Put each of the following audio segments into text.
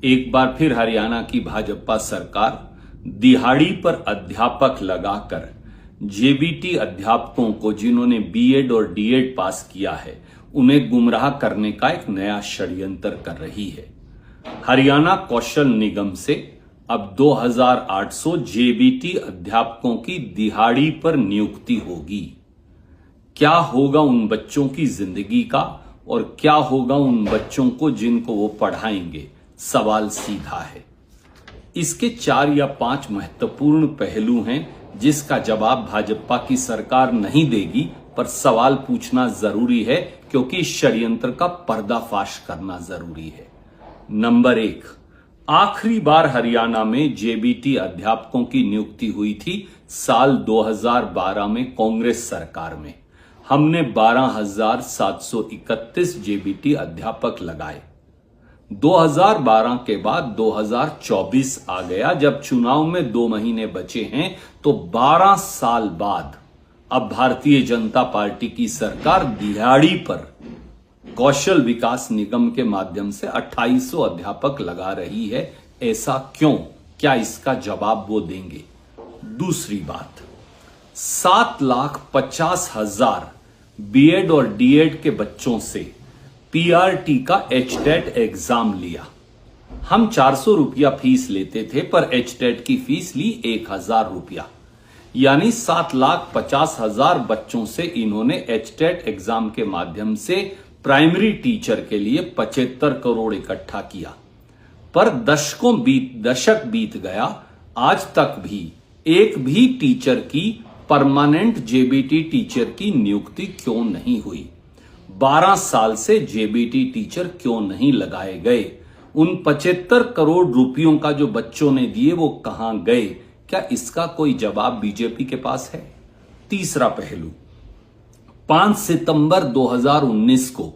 एक बार फिर हरियाणा की भाजपा सरकार दिहाड़ी पर अध्यापक लगाकर जेबीटी अध्यापकों को, जिन्होंने बीएड और डीएड पास किया है, उन्हें गुमराह करने का एक नया षड्यंत्र कर रही है। हरियाणा कौशल निगम से अब 2800 जेबीटी अध्यापकों की दिहाड़ी पर नियुक्ति होगी। क्या होगा उन बच्चों की जिंदगी का और क्या होगा उन बच्चों को जिनको वो पढ़ाएंगे? सवाल सीधा है। इसके 4 या 5 महत्वपूर्ण पहलू हैं जिसका जवाब भाजपा की सरकार नहीं देगी, पर सवाल पूछना जरूरी है क्योंकि इस षड्यंत्र का पर्दाफाश करना जरूरी है। नंबर 1, आखिरी बार हरियाणा में जेबीटी अध्यापकों की नियुक्ति हुई थी साल 2012 में कांग्रेस सरकार में। हमने 12,731 जेबीटी अध्यापक लगाए। 2012 के बाद 2024 आ गया। जब चुनाव में 2 महीने बचे हैं तो 12 साल बाद अब भारतीय जनता पार्टी की सरकार दिहाड़ी पर कौशल विकास निगम के माध्यम से 2800 अध्यापक लगा रही है। ऐसा क्यों? क्या इसका जवाब वो देंगे? दूसरी बात, 7,50,000 बीएड और डीएड के बच्चों से पीआरटी का एचटेट एग्जाम लिया। हम 400 रुपया फीस लेते थे, पर एचटेट की फीस ली 1,000 रुपया, यानी 7,50,000 बच्चों से इन्होंने एचटेट एग्जाम के माध्यम से प्राइमरी टीचर के लिए 75 करोड़ इकट्ठा किया। पर दशक बीत गया, आज तक भी एक भी टीचर की, परमानेंट जेबीटी टीचर की नियुक्ति क्यों नहीं हुई? 12 साल से जेबीटी टीचर क्यों नहीं लगाए गए? उन 75 करोड़ रुपयों का जो बच्चों ने दिए वो कहां गए? क्या इसका कोई जवाब बीजेपी के पास है? तीसरा पहलू, 5 सितंबर 2019 को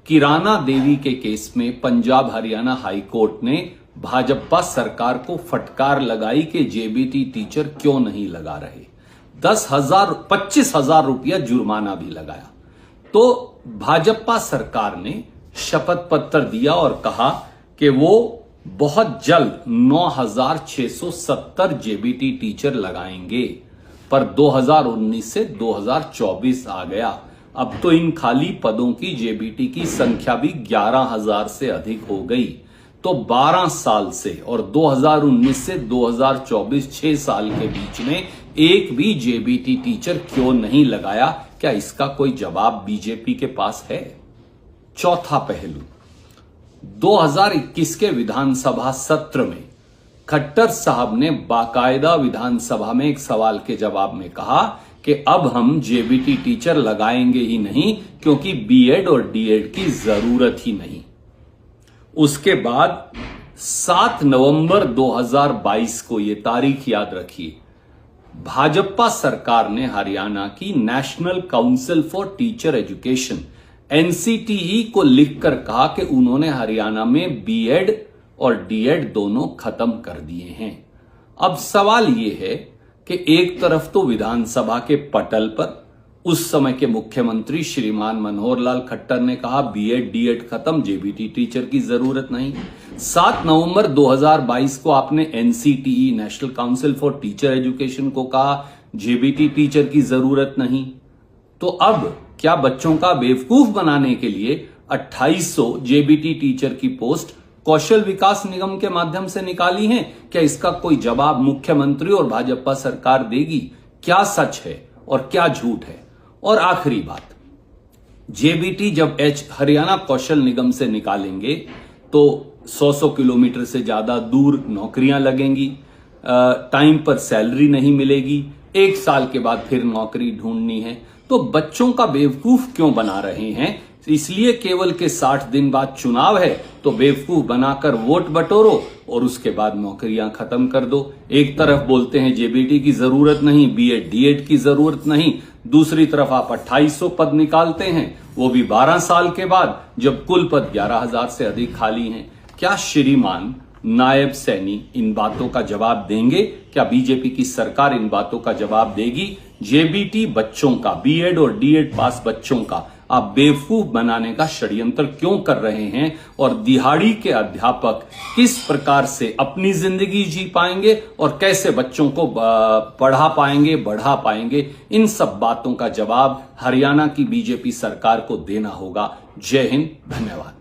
किराना देवी के केस में पंजाब हरियाणा हाईकोर्ट ने भाजपा सरकार को फटकार लगाई कि जेबीटी टीचर क्यों नहीं लगा रहे। 25,000 रुपया जुर्माना भी लगाया। तो भाजपा सरकार ने शपथ पत्र दिया और कहा कि वो बहुत जल्द 9,670 जेबीटी टीचर लगाएंगे। पर 2019 से 2024 आ गया। अब तो इन खाली पदों की जेबीटी की संख्या भी 11,000 से अधिक हो गई। तो 12 साल से और 2019 से 2024 6 साल के बीच में एक भी जेबीटी टीचर क्यों नहीं लगाया? क्या इसका कोई जवाब बीजेपी के पास है? चौथा पहलू, 2021 के विधानसभा सत्र में खट्टर साहब ने बाकायदा विधानसभा में एक सवाल के जवाब में कहा कि अब हम जेबीटी टीचर लगाएंगे ही नहीं क्योंकि बीएड और डीएड की जरूरत ही नहीं। उसके बाद 7 नवंबर 2022 को, ये तारीख याद रखिए, भाजपा सरकार ने हरियाणा की national council for teacher education NCTE को लिखकर कहा कि उन्होंने हरियाणा में बीएड और डीएड दोनों खत्म कर दिए हैं। अब सवाल यह है कि एक तरफ तो विधानसभा के पटल पर उस समय के मुख्यमंत्री श्रीमान मनोहर लाल खट्टर ने कहा बीएड डीएड खत्म, जेबीटी टीचर की जरूरत नहीं। 7 नवंबर 2022 को आपने NCTE national council for teacher education को कहा जेबीटी टीचर की जरूरत नहीं। तो अब क्या बच्चों का बेवकूफ बनाने के लिए 2800 जेबीटी टीचर की पोस्ट कौशल विकास निगम के माध्यम से निकाली हैं? क्या इसका कोई जवाब मुख्यमंत्री और भाजपा सरकार देगी? क्या सच है और क्या झूठ है? और आखिरी बात, जेबीटी जब हरियाणा कौशल निगम से निकालेंगे तो 100 किलोमीटर से ज्यादा दूर नौकरियां लगेंगी, टाइम पर सैलरी नहीं मिलेगी, 1 साल के बाद फिर नौकरी ढूंढनी है। तो बच्चों का बेवकूफ क्यों बना रहे हैं? इसलिए केवल के 60 दिन बाद चुनाव है तो बेवकूफ बनाकर वोट बटोरो और उसके बाद नौकरियां खत्म कर दो। एक तरफ बोलते हैं जेबीटी की जरूरत नहीं, बीएड डीएड की जरूरत नहीं, दूसरी तरफ आप 2800 पद निकालते हैं, वो भी 12 साल के बाद जब कुल पद 11,000 से अधिक खाली हैं। क्या श्रीमान नायब सैनी इन बातों का जवाब देंगे? क्या बीजेपी की सरकार इन बातों का जवाब देगी? जेबीटी बच्चों का, बीएड और डीएड पास बच्चों का आप बेवकूफ बनाने का षड्यंत्र क्यों कर रहे हैं और दिहाड़ी के अध्यापक किस प्रकार से अपनी जिंदगी जी पाएंगे और कैसे बच्चों को पढ़ा पाएंगे, बढ़ा पाएंगे, इन सब बातों का जवाब हरियाणा की बीजेपी सरकार को देना होगा। जय हिंद, धन्यवाद।